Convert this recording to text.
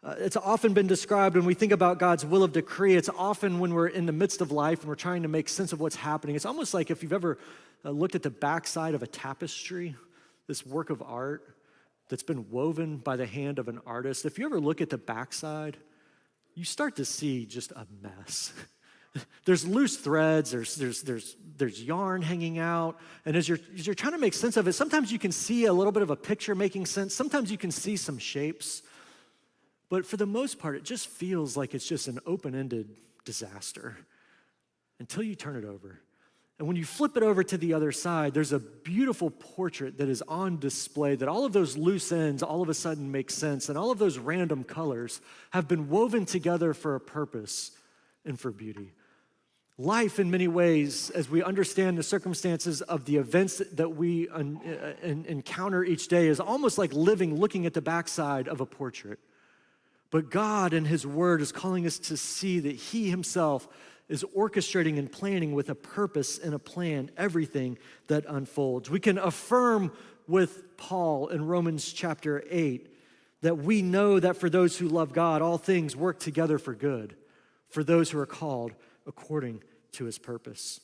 It's often been described when we think about God's will of decree, it's often when we're in the midst of life and we're trying to make sense of what's happening. It's almost like if you've ever looked at the backside of a tapestry, this work of art that's been woven by the hand of an artist. If you ever look at the backside, you start to see just a mess. There's loose threads, there's yarn hanging out, and as you're trying to make sense of it, sometimes you can see a little bit of a picture making sense, sometimes you can see some shapes, but for the most part, it just feels like it's just an open-ended disaster until you turn it over. And when you flip it over to the other side, there's a beautiful portrait that is on display that all of those loose ends all of a sudden make sense, and all of those random colors have been woven together for a purpose and for beauty. Life, in many ways, as we understand the circumstances of the events that we encounter each day, is almost like looking at the backside of a portrait. But God in His Word is calling us to see that He Himself is orchestrating and planning with a purpose and a plan everything that unfolds. We can affirm with Paul in Romans chapter 8 that we know that for those who love God, all things work together for good, for those who are called according to His purpose.